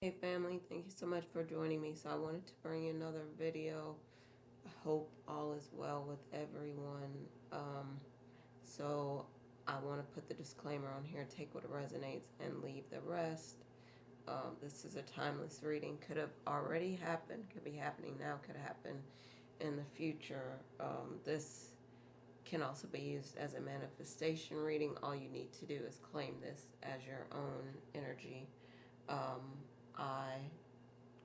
Hey family, thank you so much for joining me. So I wanted to bring you another video. I hope all is well with everyone. So I want to put the disclaimer on here, take what resonates and leave the rest. This is a timeless reading. Could have already happened, could be happening now, could happen in the future. This can also be used as a manifestation reading. All you need to do is claim this as your own energy. I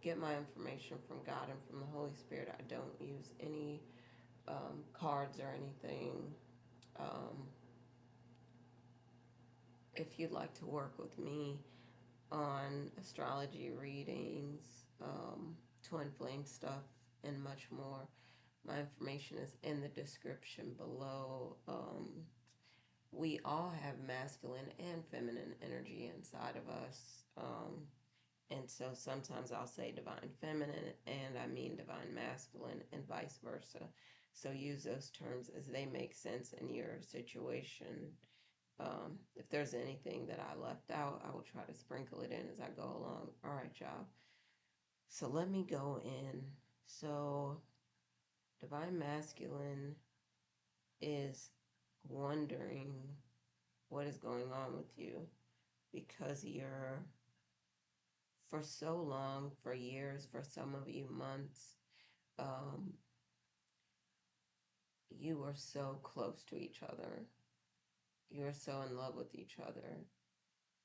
get my information from God and from the Holy Spirit. I don't use any cards or anything. Um, if you'd like to work with me on astrology readings, twin flame stuff, and much more, my information is in the description below. We all have masculine and feminine energy inside of us. And so sometimes I'll say divine feminine and I mean divine masculine and vice versa. So use those terms as they make sense in your situation. If there's anything that I left out, I will try to sprinkle it in as I go along. All right, y'all. So let me go in. So divine masculine is wondering what is going on with you because you're for so long, for years, for some of you months, um, you were so close to each other. You were so in love with each other.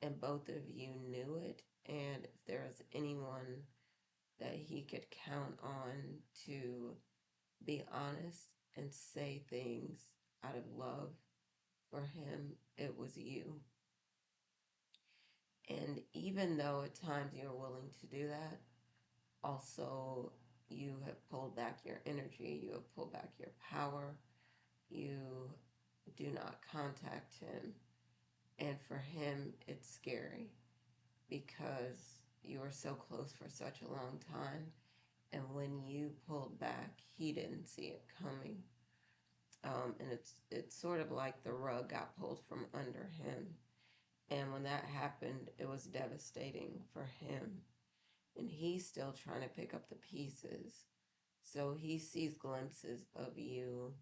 And both of you knew it. And if there was anyone that he could count on to be honest and say things out of love for him, it was you. And even though at times you're willing to do that, also you have pulled back your energy, you have pulled back your power, you do not contact him. And for him, it's scary because you were so close for such a long time. And when you pulled back, he didn't see it coming. And it's sort of like the rug got pulled from under him. And when that happened, it was devastating for him. And he's still trying to pick up the pieces. So he sees glimpses of you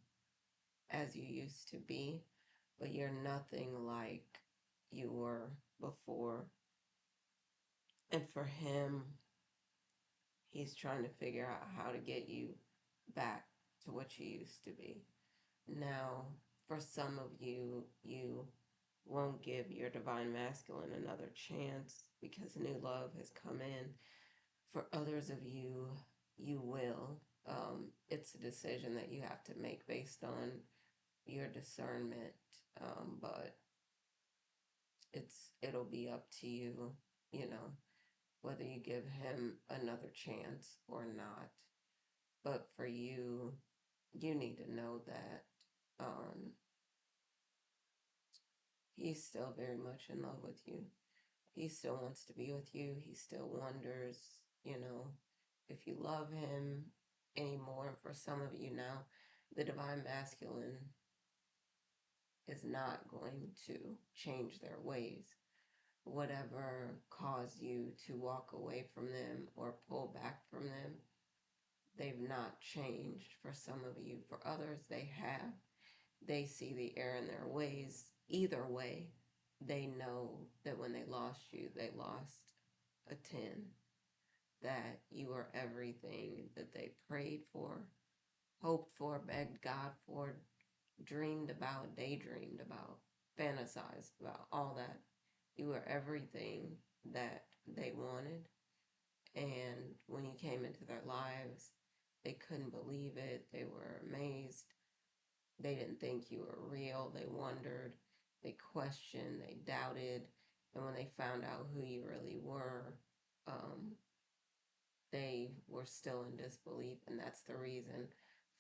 as you used to be, but you're nothing like you were before. And for him, he's trying to figure out how to get you back to what you used to be. Now, for some of you, you won't give your divine masculine another chance because new love has come in. For others of you, you will. It's a decision that you have to make based on your discernment, but it'll be up to you, you know, whether you give him another chance or not. But for you, you need to know that um, he's still very much in love with you. He still wants to be with you. He still wonders, you know, if you love him anymore. For some of you now, the divine masculine is not going to change their ways. Whatever caused you to walk away from them or pull back from them, they've not changed. For some of you, for others, they have. They see the error in their ways. Either way, they know that when they lost you, they lost a 10, that you are everything that they prayed for, hoped for, begged God for, dreamed about, daydreamed about, fantasized about, all that. You were everything that they wanted. And when you came into their lives, they couldn't believe it. They were amazed. They didn't think you were real. They wondered. They questioned. They doubted. And when they found out who you really were, um, they were still in disbelief. And that's the reason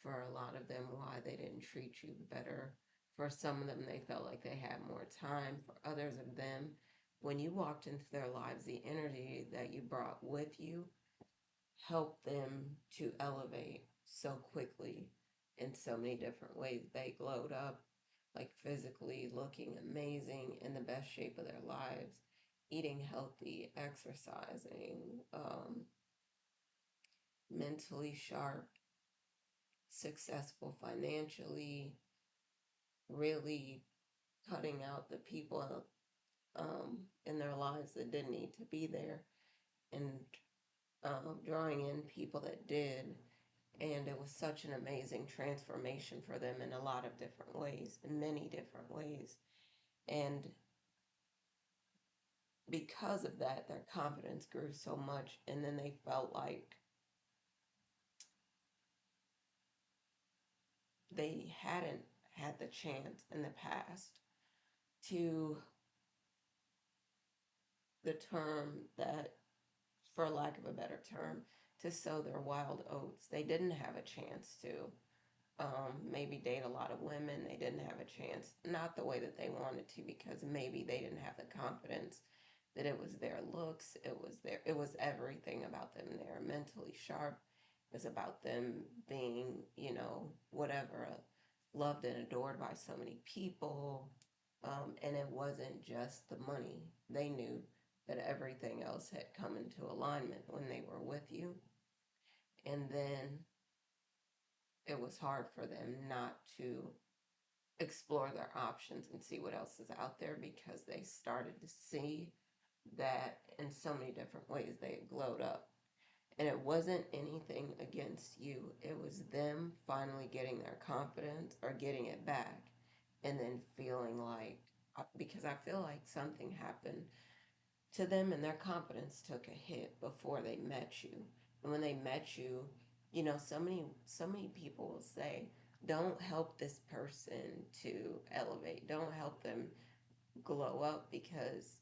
for a lot of them why they didn't treat you better. For some of them, they felt like they had more time. For others of them, when you walked into their lives, the energy that you brought with you helped them to elevate so quickly in so many different ways. They glowed up, like physically looking amazing, in the best shape of their lives. eating healthy, exercising, mentally sharp, successful financially, really cutting out the people in their lives that didn't need to be there, and drawing in people that did. And it was such an amazing transformation for them in a lot of different ways, in many different ways. And because of that, their confidence grew so much. And then they felt like they hadn't had the chance in the past to, the term that, for lack of a better term, to sow their wild oats. They didn't have a chance to maybe date a lot of women. They didn't have a chance, not the way that they wanted to, because maybe they didn't have the confidence that it was their looks, it was everything about them. They were mentally sharp. It was about them being, whatever, loved and adored by so many people. And it wasn't just the money. They knew that everything else had come into alignment when they were with you. And then it was hard for them not to explore their options and see what else is out there, because they started to see that in so many different ways they had glowed up. And it wasn't anything against you, it was them finally getting their confidence or getting it back, and then feeling like, because I feel like something happened to them and their confidence took a hit before they met you. And when they met you, so many people will say, don't help this person to elevate, don't help them glow up, because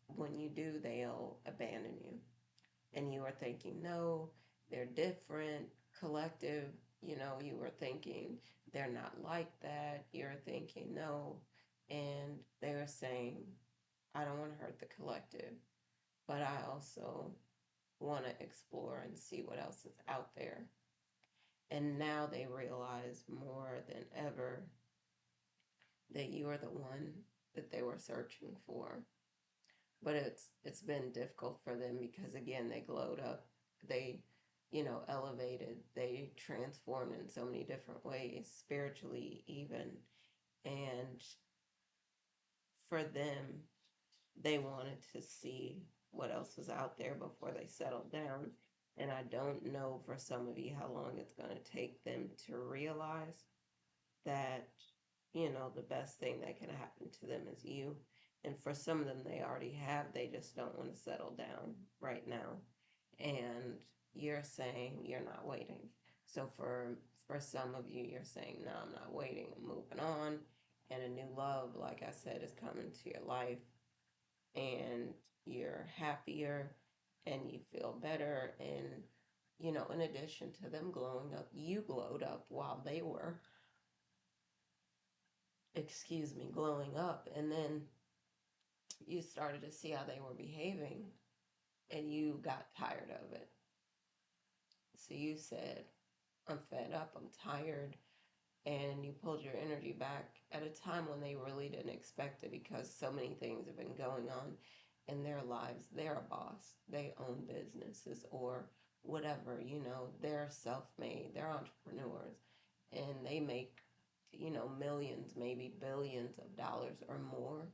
when you do, they'll abandon you. And you are thinking, no, they're different, collective. You were thinking they're not like that. You're thinking, no. And they're saying, I don't want to hurt the collective, but I also want to explore and see what else is out there. And now they realize more than ever that you are the one that they were searching for. But it's been difficult for them because, again, they glowed up. They, elevated. They transformed in so many different ways, spiritually even. And for them, they wanted to see what else was out there before they settled down. And I don't know, for some of you, how long it's going to take them to realize that, the best thing that can happen to them is you. And for some of them, they already have, they just don't want to settle down right now. And you're saying you're not waiting. So for some of you, you're saying, no, I'm not waiting, I'm moving on. And a new love, like I said, is coming to your life, and you're happier and you feel better. And, in addition to them glowing up, you glowed up while they were, glowing up. And then you started to see how they were behaving, and you got tired of it. So you said, I'm fed up, I'm tired. And you pulled your energy back at a time when they really didn't expect it, because so many things have been going on in their lives. They're a boss, they own businesses or whatever, they're self made, they're entrepreneurs, and they make, millions, maybe billions of dollars or more.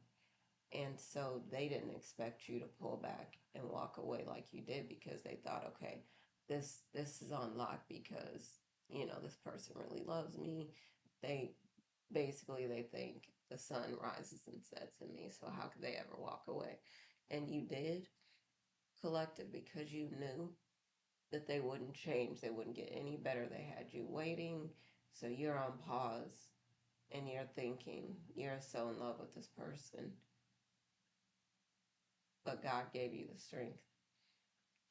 And so they didn't expect you to pull back and walk away like you did, because they thought, okay, this is on lock, because this person really loves me. They they think the sun rises and sets in me, so how could they ever walk away? And you did, collective, because you knew that they wouldn't change, they wouldn't get any better. They had you waiting, so you're on pause, and you're thinking you're so in love with this person, but God gave you the strength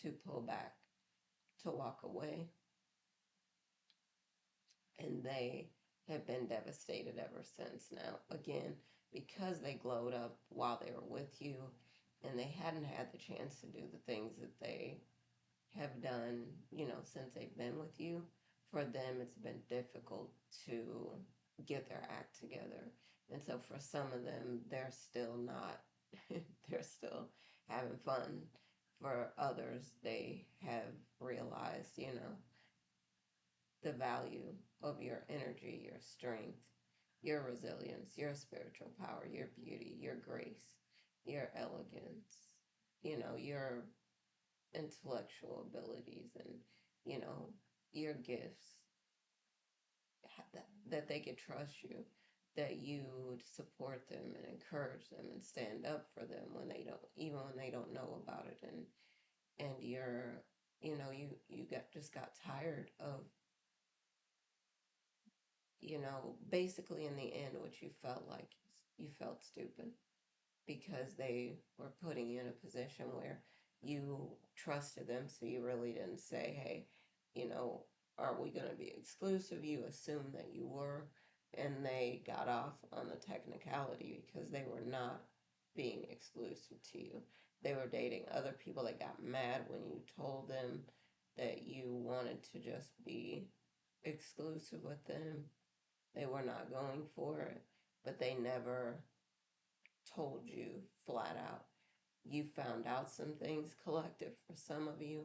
to pull back, to walk away. And they have been devastated ever since. Now, again, because they glowed up while they were with you, and they hadn't had the chance to do the things that they have done, since they've been with you, for them it's been difficult to get their act together. And so for some of them, they're still not, they're still having fun. For others, they have realized, the value of your energy, your strength, your resilience, your spiritual power, your beauty, your grace, your elegance, your intellectual abilities, and, you know, your gifts, that they could trust you, that you would support them and encourage them and stand up for them when they don't, even when they don't know about it, and you got tired of, basically in the end, what you felt like you felt stupid because they were putting you in a position where you trusted them, so you really didn't say, hey, you know, are we going to be exclusive? You assumed that you were, and they got off on the technicality because they were not being exclusive to you. They were dating other people that got mad when you told them that you wanted to just be exclusive with them. They were not going for it, but they never told you flat out. You found out some things, collective for some of you,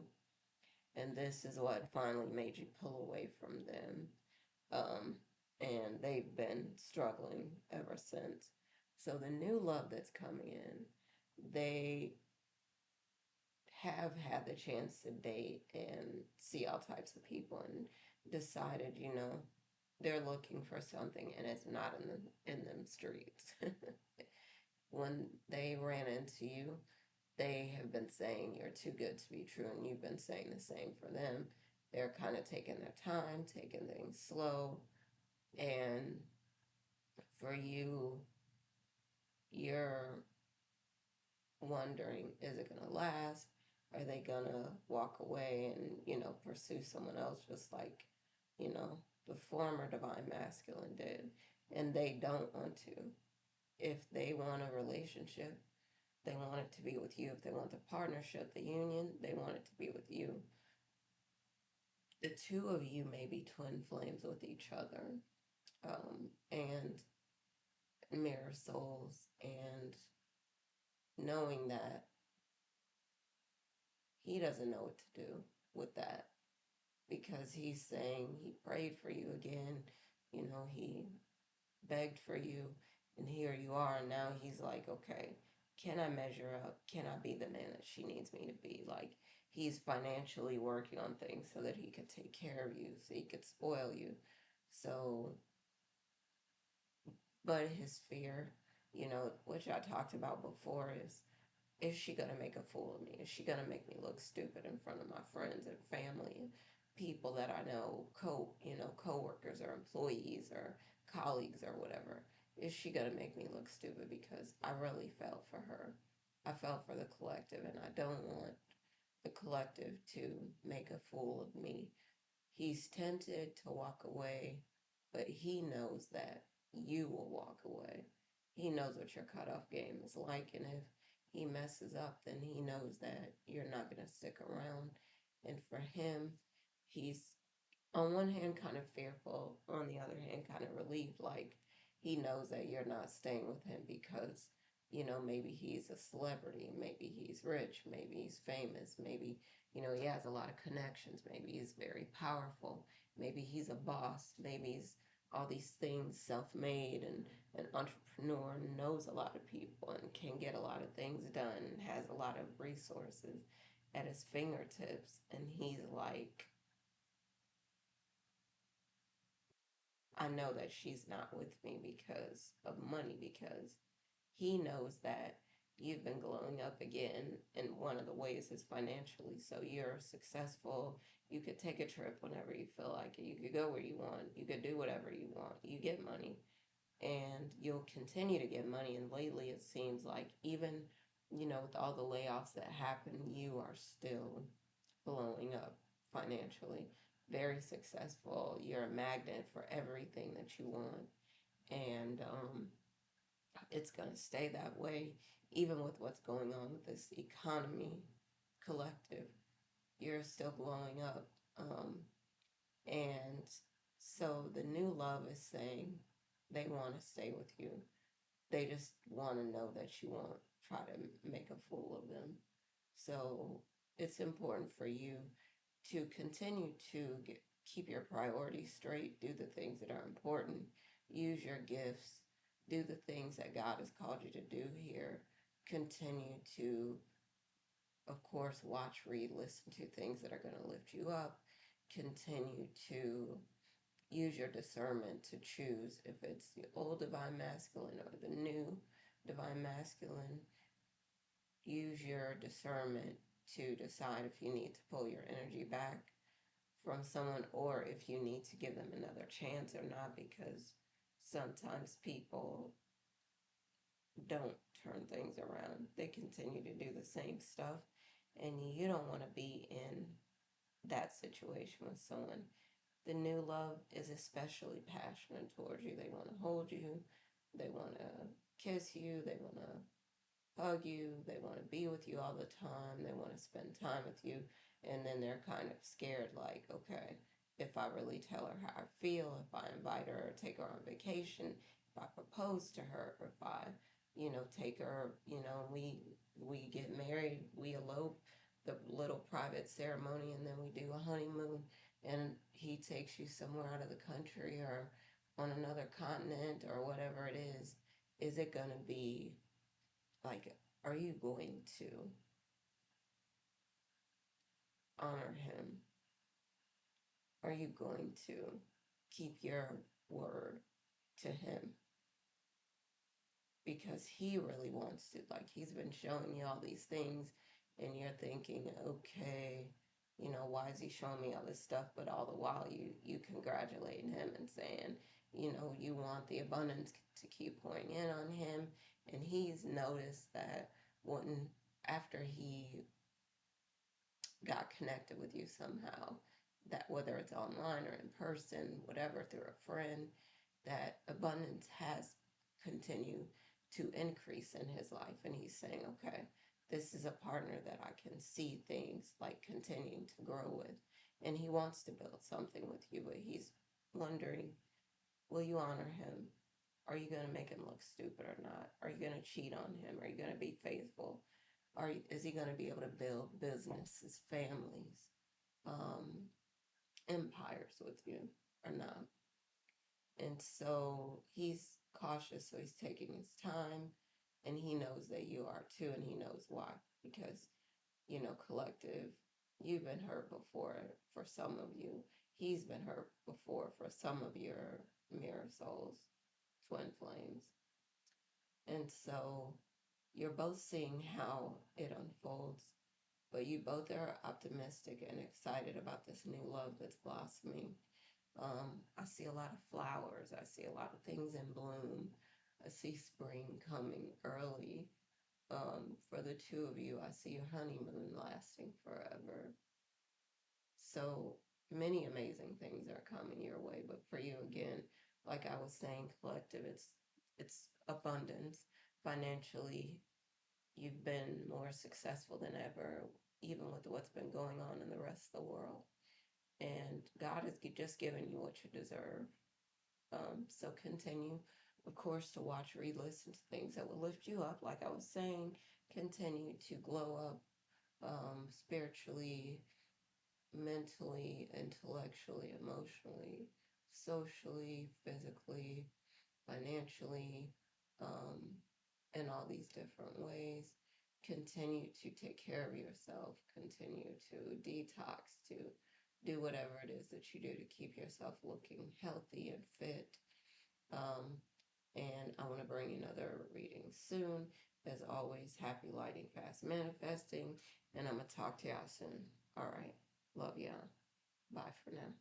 and this is what finally made you pull away from them. Um, and they've been struggling ever since. So the new love that's coming in, they have had the chance to date and see all types of people and decided, they're looking for something and it's not in them streets. When they ran into you, they have been saying you're too good to be true, and you've been saying the same for them. They're kind of taking their time, taking things slow, and for you, you're wondering, is it going to last? Are they going to walk away and, pursue someone else just like, you know, the former divine masculine did? And they don't want to. If they want a relationship, they want it to be with you. If they want the partnership, the union, they want it to be with you. The two of you may be twin flames with each other, and mirror souls, and knowing that he doesn't know what to do with that because he's saying he prayed for you again, he begged for you, and here you are, and now he's like, okay, can I measure up? Can I be the man that she needs me to be? Like, he's financially working on things so that he could take care of you, so he could spoil you. So, but his fear, which I talked about before, is she gonna make a fool of me? Is she gonna make me look stupid in front of my friends and family and people that I know, coworkers or employees or colleagues or whatever? Is she gonna make me look stupid? Because I really felt for her. I felt for the collective, and I don't want the collective to make a fool of me. He's tempted to walk away, but he knows that you will walk away. He knows what your cutoff game is like, and if he messes up, then he knows that you're not going to stick around. And for him, he's on one hand kind of fearful, on the other hand kind of relieved, like he knows that you're not staying with him because, maybe he's a celebrity, maybe he's rich, maybe he's famous, maybe, he has a lot of connections, maybe he's very powerful, maybe he's a boss, maybe he's all these things, self-made and an entrepreneur, and knows a lot of people and can get a lot of things done and has a lot of resources at his fingertips, and he's like, I know that she's not with me because of money, because he knows that you've been glowing up again, and one of the ways is financially. So you're successful. You could take a trip whenever you feel like it. You could go where you want. You could do whatever you want. You get money, and you'll continue to get money. And lately, it seems like even, with all the layoffs that happen, you are still blowing up financially, very successful. You're a magnet for everything that you want. And it's going to stay that way, even with what's going on with this economy collective. You're still blowing up. And so the new love is saying they want to stay with you. They just want to know that you want try to make a fool of them. So it's important for you to continue to keep your priorities straight, do the things that are important, use your gifts, do the things that God has called you to do here. Continue to, of course, watch, read, listen to things that are going to lift you up. Continue to use your discernment to choose if it's the old divine masculine or the new divine masculine. Use your discernment to decide if you need to pull your energy back from someone or if you need to give them another chance or not, because sometimes people don't turn things around. They continue to do the same stuff, and you don't want to be in that situation with someone. The new love is especially passionate towards you. They want to hold you, they want to kiss you, they want to hug you, they want to be with you all the time, they want to spend time with you, and then they're kind of scared like, okay, if I really tell her how I feel, if I invite her or take her on vacation, if I propose to her, or if I, take her, we get married, we elope, the little private ceremony, and then we do a honeymoon, and he takes you somewhere out of the country or on another continent or whatever it is it going to be like, are you going to honor him? Are you going to keep your word to him? Because he really wants to. Like, he's been showing you all these things, and you're thinking, okay, why is he showing me all this stuff? But all the while, you congratulating him and saying, you want the abundance to keep pouring in on him. And he's noticed that when after he got connected with you somehow, that whether it's online or in person, whatever, through a friend, that abundance has continued to increase in his life. And he's saying, okay, this is a partner that I can see things like continuing to grow with. And he wants to build something with you, but he's wondering, will you honor him? Are you going to make him look stupid or not? Are you going to cheat on him? Are you going to be faithful? Is he going to be able to build businesses, families, um, empires with you or not? And so he's cautious, so he's taking his time, and he knows that you are too, and he knows why. Because, collective, you've been hurt before for some of you. He's been hurt before for some of your mirror souls, twin flames. And so you're both seeing how it unfolds, but you both are optimistic and excited about this new love that's blossoming. I see a lot of flowers. I see a lot of things in bloom. I see spring coming early. For the two of you, I see your honeymoon lasting forever. So many amazing things are coming your way. But for you, again, like I was saying, collective, it's abundance financially. You've been more successful than ever, even with what's been going on in the rest of the world. And God has just given you what you deserve. So continue, of course, to watch, read, listen to things that will lift you up. Like I was saying, continue to glow up spiritually, mentally, intellectually, emotionally, socially, physically, financially, um, in all these different ways. Continue to take care of yourself, continue to detox, to do whatever it is that you do to keep yourself looking healthy and fit. Um, and I want to bring you another reading soon. As always, happy lighting, fast manifesting. And I'm going to talk to y'all soon. All right. Love y'all. Bye for now.